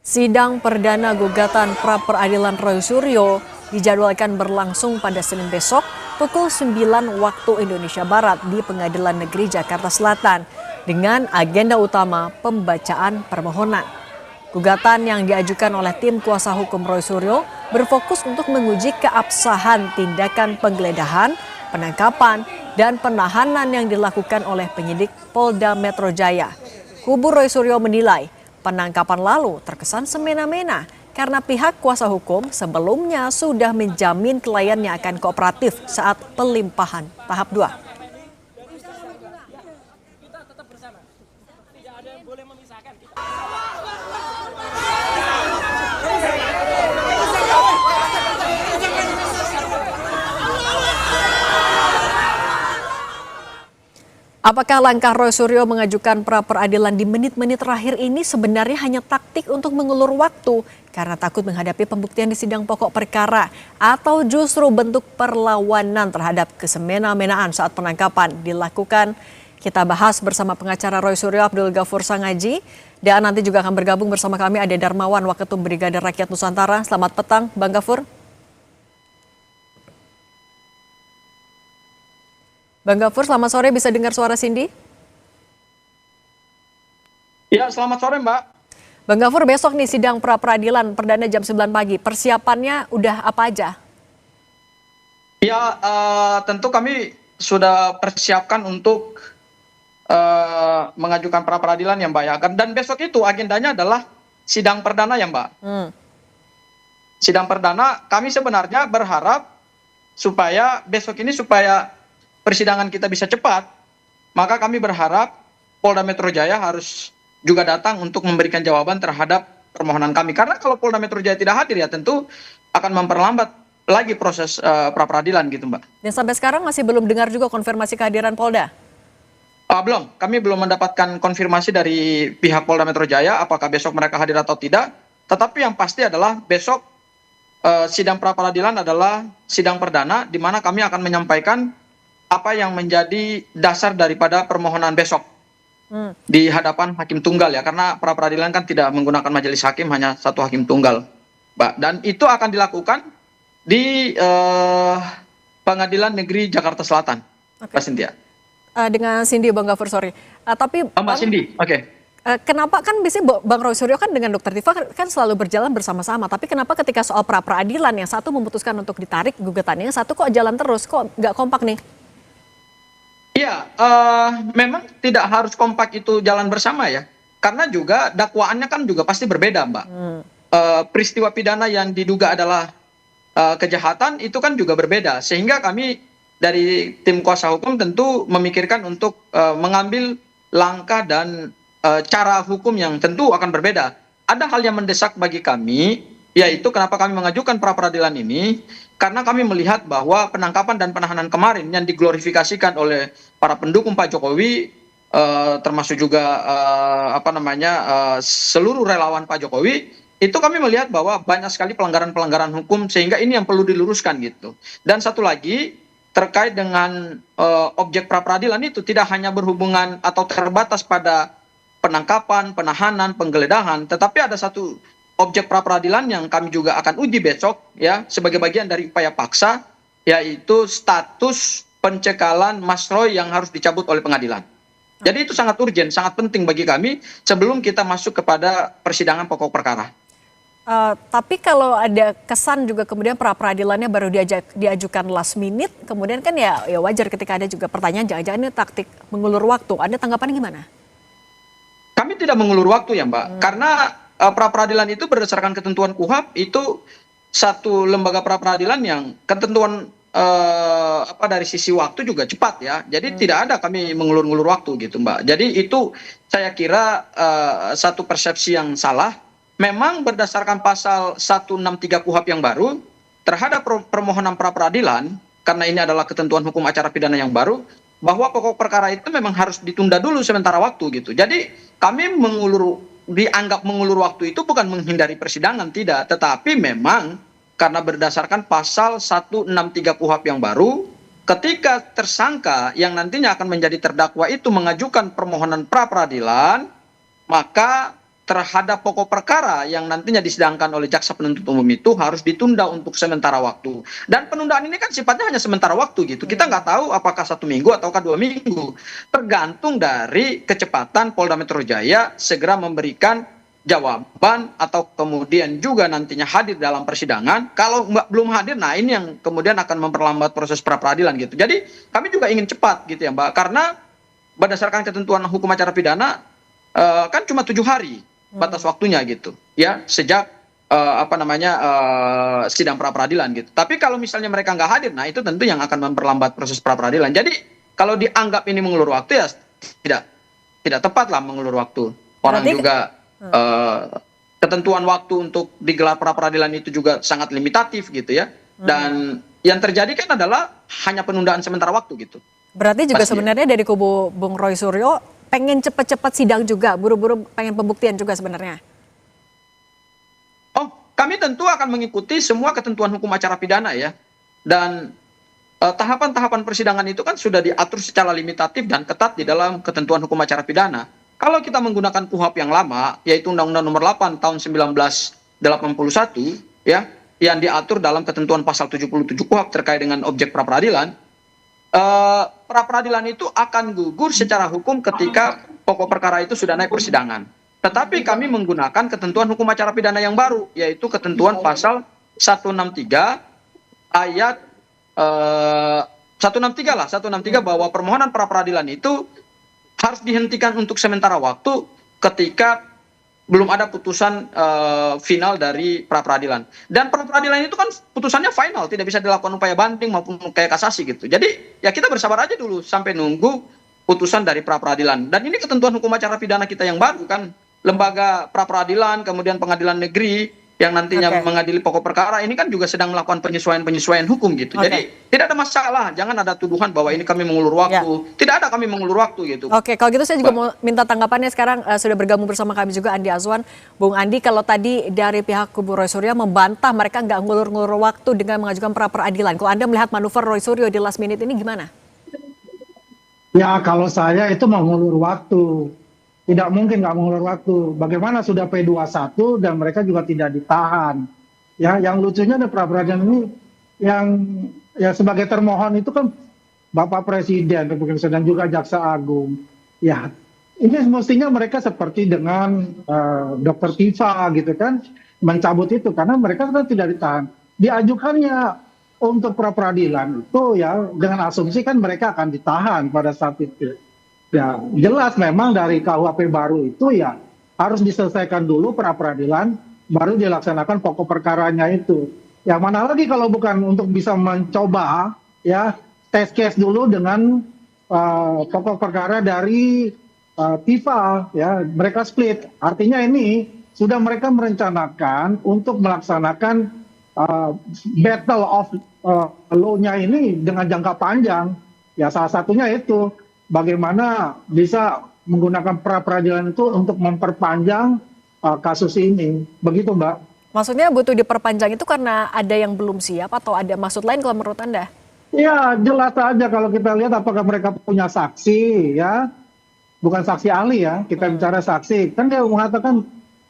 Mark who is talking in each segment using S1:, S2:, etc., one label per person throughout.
S1: Sidang perdana gugatan pra-peradilan Roy Suryo dijadwalkan berlangsung pada Senin besok pukul 9 waktu Indonesia Barat di Pengadilan Negeri Jakarta Selatan dengan agenda utama pembacaan permohonan. Gugatan yang diajukan oleh tim kuasa hukum Roy Suryo berfokus untuk menguji keabsahan tindakan penggeledahan, penangkapan, dan penahanan yang dilakukan oleh penyidik Polda Metro Jaya. Kubu Roy Suryo menilai penangkapan lalu terkesan semena-mena karena pihak kuasa hukum sebelumnya sudah menjamin kliennya akan kooperatif saat pelimpahan tahap 2. Apakah langkah Roy Suryo mengajukan pra-peradilan di menit-menit terakhir ini sebenarnya hanya taktik untuk mengulur waktu karena takut menghadapi pembuktian di sidang pokok perkara atau justru bentuk perlawanan terhadap kesemena-menaan saat penangkapan dilakukan? Kita bahas bersama pengacara Roy Suryo Abdul Ghafur Sangaji dan nanti juga akan bergabung bersama kami ada Darmawan Waketum Brigade Rakyat Nusantara. Selamat petang Bang Ghafur. Bang Ghafur, selamat sore, bisa dengar suara Cindy?
S2: Ya, selamat sore Mbak.
S1: Bang Ghafur, besok nih sidang pra-peradilan perdana jam 9 pagi. Persiapannya udah apa aja?
S2: Ya, tentu kami sudah persiapkan untuk mengajukan pra-peradilan ya Mbak ya. Dan besok itu agendanya adalah sidang perdana ya Mbak. Sidang perdana kami sebenarnya berharap supaya besok ini supaya persidangan kita bisa cepat, maka kami berharap Polda Metro Jaya harus juga datang untuk memberikan jawaban terhadap permohonan kami. Karena kalau Polda Metro Jaya tidak hadir ya tentu akan memperlambat lagi proses pra-peradilan gitu Mbak.
S1: Dan sampai sekarang masih belum dengar juga konfirmasi kehadiran Polda?
S2: Belum, kami belum mendapatkan konfirmasi dari pihak Polda Metro Jaya apakah besok mereka hadir atau tidak. Tetapi yang pasti adalah besok sidang pra-peradilan adalah sidang perdana di mana kami akan menyampaikan apa yang menjadi dasar daripada permohonan besok di hadapan hakim tunggal ya, karena pra-peradilan kan tidak menggunakan majelis hakim, hanya satu hakim tunggal, Mbak. Dan itu akan dilakukan di Pengadilan Negeri Jakarta Selatan, Mbak Cynthia.
S1: Dengan Cindy, Bang Ghafur, sorry. Tapi
S2: Mbak Cindy, oke.
S1: Kenapa kan biasanya Bang Roy Suryo kan dengan Dr. Tifa kan selalu berjalan bersama-sama, tapi kenapa ketika soal pra-peradilan yang satu memutuskan untuk ditarik gugatannya, yang satu kok jalan terus, kok nggak kompak nih?
S2: Iya, memang tidak harus kompak itu jalan bersama ya, karena juga dakwaannya kan juga pasti berbeda Mbak. Peristiwa pidana yang diduga adalah kejahatan itu kan juga berbeda, sehingga kami dari tim kuasa hukum tentu memikirkan untuk mengambil langkah dan cara hukum yang tentu akan berbeda. Ada hal yang mendesak bagi kami, yaitu kenapa kami mengajukan pra-peradilan ini, karena kami melihat bahwa penangkapan dan penahanan kemarin yang diglorifikasikan oleh para pendukung Pak Jokowi, termasuk juga seluruh relawan Pak Jokowi, itu kami melihat bahwa banyak sekali pelanggaran-pelanggaran hukum, sehingga ini yang perlu diluruskan gitu. Dan satu lagi terkait dengan objek pra-peradilan itu tidak hanya berhubungan atau terbatas pada penangkapan, penahanan, penggeledahan, tetapi ada satu objek pra-peradilan yang kami juga akan uji besok ya sebagai bagian dari upaya paksa, yaitu status pencekalan Mas Roy yang harus dicabut oleh pengadilan. Jadi itu sangat urgen, sangat penting bagi kami sebelum kita masuk kepada persidangan pokok perkara.
S1: Tapi kalau ada kesan juga kemudian pra-peradilannya baru diajukan last minute, kemudian kan ya wajar ketika ada juga pertanyaan jangan-jangan ini taktik mengulur waktu. Anda tanggapannya gimana?
S2: Kami tidak mengulur waktu ya Mbak, karena pra-peradilan itu berdasarkan ketentuan KUHP itu satu lembaga pra-peradilan yang ketentuan dari sisi waktu juga cepat ya. Jadi tidak ada kami mengulur-ngulur waktu gitu Mbak. Jadi itu saya kira satu persepsi yang salah. Memang berdasarkan pasal 163 KUHP yang baru terhadap permohonan pra-peradilan, karena ini adalah ketentuan hukum acara pidana yang baru, bahwa pokok perkara itu memang harus ditunda dulu sementara waktu gitu. Jadi kami dianggap mengulur waktu itu bukan menghindari persidangan, tidak, tetapi memang karena berdasarkan pasal 163 KUHP yang baru, ketika tersangka yang nantinya akan menjadi terdakwa itu mengajukan permohonan pra-peradilan, maka terhadap pokok perkara yang nantinya disidangkan oleh jaksa penuntut umum itu harus ditunda untuk sementara waktu. Dan penundaan ini kan sifatnya hanya sementara waktu gitu. Kita nggak tahu apakah 1 minggu ataukah 2 minggu. Tergantung dari kecepatan Polda Metro Jaya segera memberikan jawaban atau kemudian juga nantinya hadir dalam persidangan. Kalau belum hadir, nah ini yang kemudian akan memperlambat proses pra peradilan gitu. Jadi kami juga ingin cepat gitu ya Mbak, karena berdasarkan ketentuan hukum acara pidana kan cuma 7 hari batas waktunya gitu ya, sejak sidang pra peradilan gitu. Tapi kalau misalnya mereka nggak hadir, nah itu tentu yang akan memperlambat proses pra peradilan. Jadi kalau dianggap ini mengulur waktu ya tidak tepat lah mengulur waktu. Orang
S1: Berarti
S2: juga ketentuan waktu untuk digelar pra peradilan itu juga sangat limitatif gitu ya. Dan yang terjadi kan adalah hanya penundaan sementara waktu gitu.
S1: berarti juga
S2: Pasti.
S1: sebenarnya dari kubu Bung Roy Suryo pengen cepet-cepet sidang juga, buru-buru pengen pembuktian juga sebenarnya.
S2: Oh, kami tentu akan mengikuti semua ketentuan hukum acara pidana ya. Dan tahapan-tahapan persidangan itu kan sudah diatur secara limitatif dan ketat di dalam ketentuan hukum acara pidana. Kalau kita menggunakan KUHP yang lama, yaitu Undang-Undang Nomor 8 tahun 1981 ya, yang diatur dalam ketentuan pasal 77 KUHP terkait dengan objek pra peradilan, pra peradilan itu akan gugur secara hukum ketika pokok perkara itu sudah naik persidangan. Tetapi kami menggunakan ketentuan hukum acara pidana yang baru, yaitu ketentuan pasal 163 ayat 163 bahwa permohonan pra peradilan itu harus dihentikan untuk sementara waktu ketika belum ada putusan final dari pra peradilan. Dan pra peradilan itu kan putusannya final, tidak bisa dilakukan upaya banding maupun kayak kasasi gitu. Jadi ya kita bersabar aja dulu sampai nunggu putusan dari pra peradilan. Dan ini ketentuan hukum acara pidana kita yang baru kan, lembaga pra peradilan, kemudian pengadilan negeri yang nantinya mengadili pokok perkara ini kan juga sedang melakukan penyesuaian hukum gitu. Jadi tidak ada masalah, jangan ada tuduhan bahwa ini kami mengulur waktu. Tidak ada kami mengulur waktu gitu.
S1: Oke, kalau gitu saya juga mau minta tanggapannya sekarang. Sudah bergabung bersama kami juga Andi Azwan. Bung Andi, kalau tadi dari pihak kubu Roy Suryo membantah mereka nggak ngulur-ngulur waktu dengan mengajukan pra peradilan. Kalau Anda melihat manuver Roy Suryo di last minute ini gimana?
S3: Ya kalau saya itu mengulur waktu. Tidak mungkin nggak mengulur waktu. Bagaimana sudah P21 dan mereka juga tidak ditahan. Ya, yang lucunya ada pra peradilan ini yang ya sebagai termohon itu kan Bapak Presiden dan juga Jaksa Agung. Ya, ini mestinya mereka seperti dengan Dr. Tifa gitu kan, mencabut itu karena mereka kan tidak ditahan. Diajukannya untuk pra peradilan itu ya dengan asumsi kan mereka akan ditahan pada saat itu. Ya, jelas memang dari KUHP baru itu ya harus diselesaikan dulu pra peradilan, baru dilaksanakan pokok perkaranya itu. Ya mana lagi kalau bukan untuk bisa mencoba ya test case dulu dengan pokok perkara dari Tifa ya, mereka split. Artinya ini sudah mereka merencanakan untuk melaksanakan battle of law-nya ini dengan jangka panjang. Ya salah satunya itu bagaimana bisa menggunakan pra peradilan itu untuk memperpanjang kasus ini. Begitu Mbak.
S1: Maksudnya butuh diperpanjang itu karena ada yang belum siap atau ada maksud lain kalau menurut Anda?
S3: Ya jelas saja kalau kita lihat apakah mereka punya saksi ya. Bukan saksi ahli ya, kita bicara saksi. Kan dia mengatakan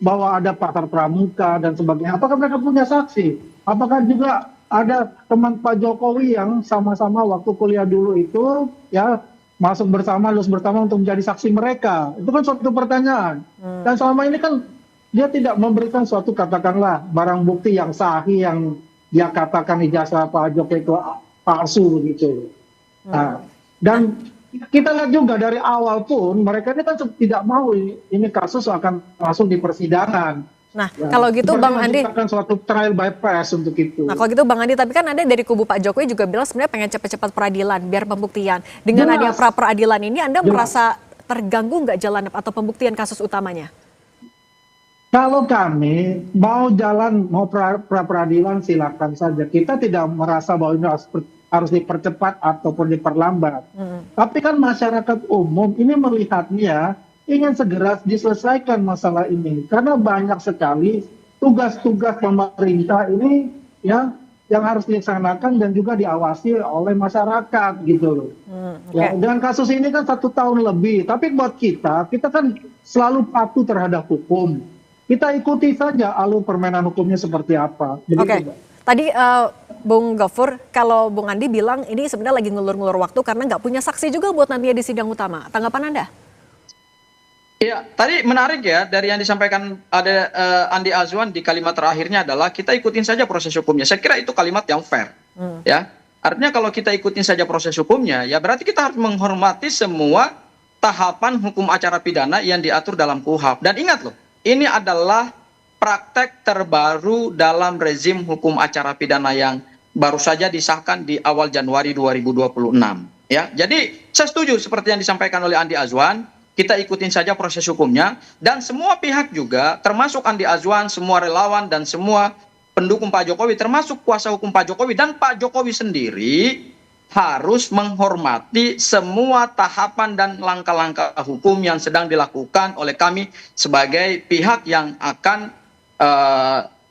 S3: bahwa ada pakar pramuka dan sebagainya. Apakah mereka punya saksi? Apakah juga ada teman Pak Jokowi yang sama-sama waktu kuliah dulu itu ya masuk bersama, lulus bersama untuk menjadi saksi mereka. Itu kan suatu pertanyaan. Dan selama ini kan dia tidak memberikan suatu katakanlah barang bukti yang sahih yang dia katakan ijazah Pak Jokowi itu palsu begitu. Nah, dan kita lihat juga dari awal pun mereka ini kan tidak mau ini kasus akan masuk di persidangan.
S1: Nah, kalau gitu Bang Andi,
S3: menciptakan suatu trial by press untuk itu.
S1: nah kalau gitu Bang Andi, tapi kan ada dari kubu Pak Jokowi juga bilang sebenarnya pengen cepat-cepat peradilan biar pembuktian. Dengan adanya pra peradilan ini Anda merasa terganggu nggak jalan atau pembuktian kasus utamanya?
S3: Kalau kami mau jalan, mau pra peradilan silakan saja. Kita tidak merasa bahwa ini harus dipercepat ataupun diperlambat. Tapi kan masyarakat umum ini melihatnya ingin segera diselesaikan masalah ini. Karena banyak sekali tugas-tugas pemerintah ini ya yang harus dilaksanakan dan juga diawasi oleh masyarakat gitu loh. Ya, dengan kasus ini kan 1 tahun lebih, tapi buat kita kan selalu patuh terhadap hukum. Kita ikuti saja alur permainan hukumnya seperti apa.
S1: Oke. Tadi Bung Gofur, kalau Bung Andi bilang ini sebenarnya lagi ngulur-ngulur waktu karena nggak punya saksi juga buat nantinya di sidang utama. Tanggapan Anda?
S2: Iya, tadi menarik ya dari yang disampaikan ada Andi Azwan di kalimat terakhirnya adalah kita ikutin saja proses hukumnya. Saya kira itu kalimat yang fair, ya. Artinya kalau kita ikutin saja proses hukumnya, ya berarti kita harus menghormati semua tahapan hukum acara pidana yang diatur dalam KUHP. Dan ingat loh, ini adalah praktek terbaru dalam rezim hukum acara pidana yang baru saja disahkan di awal Januari 2026. Ya, jadi saya setuju seperti yang disampaikan oleh Andi Azwan. Kita ikutin saja proses hukumnya dan semua pihak juga termasuk Andi Azwan, semua relawan dan semua pendukung Pak Jokowi termasuk kuasa hukum Pak Jokowi dan Pak Jokowi sendiri harus menghormati semua tahapan dan langkah-langkah hukum yang sedang dilakukan oleh kami sebagai pihak yang akan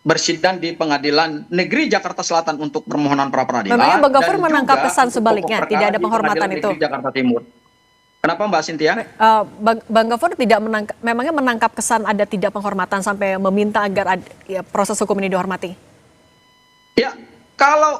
S2: bersidang di Pengadilan Negeri Jakarta Selatan untuk permohonan pra peradilan.
S1: Memangnya Bang Gofur
S2: dan
S1: menangkap
S2: juga
S1: pesan
S2: untuk
S1: sebaliknya,
S2: pokok
S1: tidak ada
S2: perkara di
S1: penghormatan
S2: Pengadilan
S1: itu?
S2: Negeri Jakarta Timur. Kenapa Mbak Cynthia?
S1: Bang Gofur tidak memangnya menangkap kesan ada tidak penghormatan sampai meminta agar proses hukum ini dihormati?
S2: Ya, kalau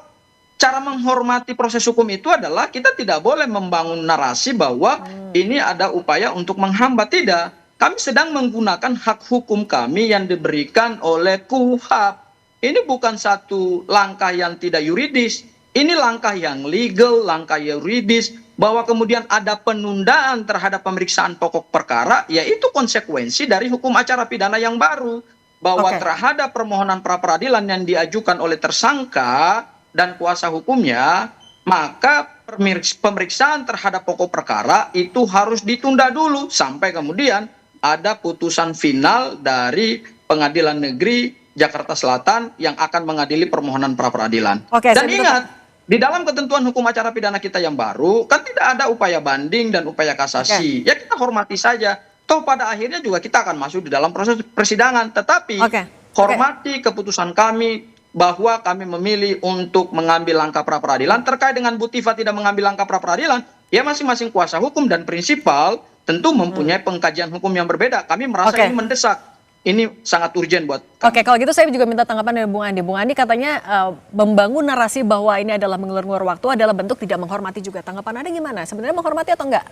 S2: cara menghormati proses hukum itu adalah kita tidak boleh membangun narasi bahwa ini ada upaya untuk menghambat. Tidak. Kami sedang menggunakan hak hukum kami yang diberikan oleh KUHP. Ini bukan satu langkah yang tidak yuridis. Ini langkah yang legal, langkah yuridis, bahwa kemudian ada penundaan terhadap pemeriksaan pokok perkara, yaitu konsekuensi dari hukum acara pidana yang baru. Bahwa terhadap permohonan pra peradilan yang diajukan oleh tersangka dan kuasa hukumnya, maka pemeriksaan terhadap pokok perkara itu harus ditunda dulu sampai kemudian ada putusan final dari Pengadilan Negeri Jakarta Selatan yang akan mengadili permohonan pra peradilan. Dan ingat, di dalam ketentuan hukum acara pidana kita yang baru, kan tidak ada upaya banding dan upaya kasasi. Ya kita hormati saja. Toh pada akhirnya juga kita akan masuk di dalam proses persidangan. Tetapi hormati keputusan kami bahwa kami memilih untuk mengambil langkah pra peradilan. Terkait dengan Bu Tifa tidak mengambil langkah pra peradilan, ya masing-masing kuasa hukum dan prinsipal tentu mempunyai pengkajian hukum yang berbeda. Kami merasa ini mendesak. Ini sangat urgent buat kami.
S1: Oke, kalau gitu saya juga minta tanggapan dari Bung Andi. Bung Andi katanya membangun narasi bahwa ini adalah mengulur-ngulur waktu adalah bentuk tidak menghormati juga. Tanggapan Anda gimana? Sebenarnya menghormati atau enggak?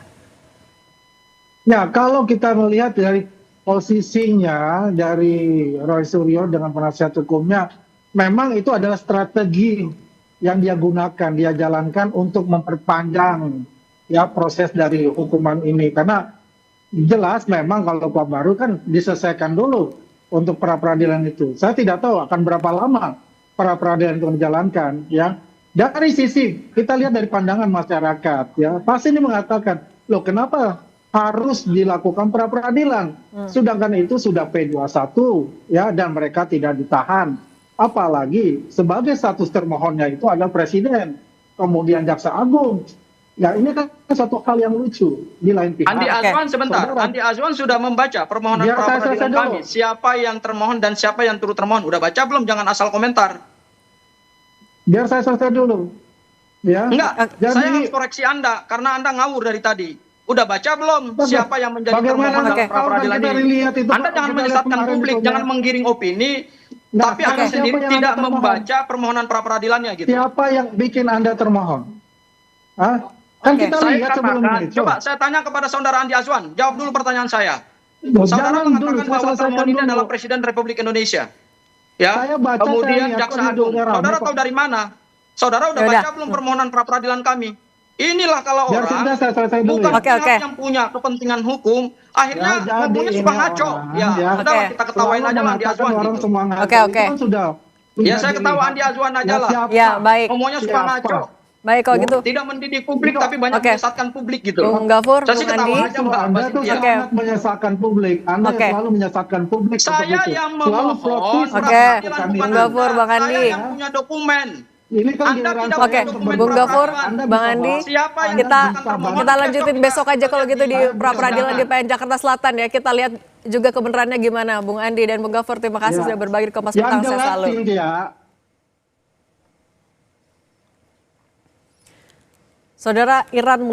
S3: Ya, kalau kita melihat dari posisinya dari Roy Suryo dengan penasihat hukumnya, memang itu adalah strategi yang dia gunakan, dia jalankan untuk memperpanjang ya proses dari hukuman ini. Karena jelas memang kalau kuhap baru kan diselesaikan dulu untuk pra peradilan itu. Saya tidak tahu akan berapa lama pra peradilan itu menjalankan ya. Dari sisi kita lihat dari pandangan masyarakat ya, pasti ini mengatakan, loh kenapa harus dilakukan pra peradilan? Sedangkan itu sudah P21 ya dan mereka tidak ditahan. Apalagi sebagai status termohonnya itu adalah presiden, kemudian jaksa agung. Ya ini kan satu hal yang lucu di lain pihak.
S2: Andi Azwan sebentar, Andi Azwan sudah membaca permohonan pra peradilan kami. Siapa yang termohon dan siapa yang turut termohon? Udah baca belum? Jangan asal komentar.
S3: Biar saya selesai dulu. Ya.
S2: Enggak, saya harus koreksi Anda karena Anda ngawur dari tadi. Udah baca belum siapa yang menjadi termohon dalam pra peradilan ini? Anda jangan menyesatkan publik, jangan menggiring opini. Tapi Anda sendiri tidak membaca permohonan pra peradilannya gitu.
S3: Siapa yang bikin Anda termohon? Hah? Kan kita lihat sebelumnya.
S2: Coba saya tanya kepada saudara Andi Azwan, jawab dulu pertanyaan saya. Saudara mengatakan bahwa termohon ini adalah Presiden Republik Indonesia. Ya. Kemudian jaksa agung. Saudara tahu dari mana? Saudara udah baca belum permohonan pra peradilan kami? Inilah kalau orang bukan pihak yang punya kepentingan hukum, akhirnya ngomongnya suka ngaco. Ya, sudah kita ketawain aja lah Andi Azwan gitu.
S3: Oke.
S2: Ya saya ketawa Andi Azwan aja lah.
S1: Ya baik.
S2: Ngomongnya suka ngaco.
S1: Baik kalau gitu.
S2: Tidak mendidik publik tapi banyak menyesatkan publik gitu.
S1: Bung Gofur,
S2: Bung Andi.
S3: Anda tuh sangat menyesatkan publik. Anda selalu menyesatkan publik.
S2: Saya yang memohon.
S1: Bung Gofur, Bang Andi.
S2: Saya yang punya dokumen.
S3: Ini kan
S1: Bung Gofur, Bang Andi, kita lanjutin besok aja kalau gitu di pra peradilan di PN Jakarta Selatan ya. Kita lihat juga kebenarannya gimana. Bung Andi dan Bung Gofur, terima kasih sudah berbagi di Kompas Petang. Saya selalu. Saudara, Iran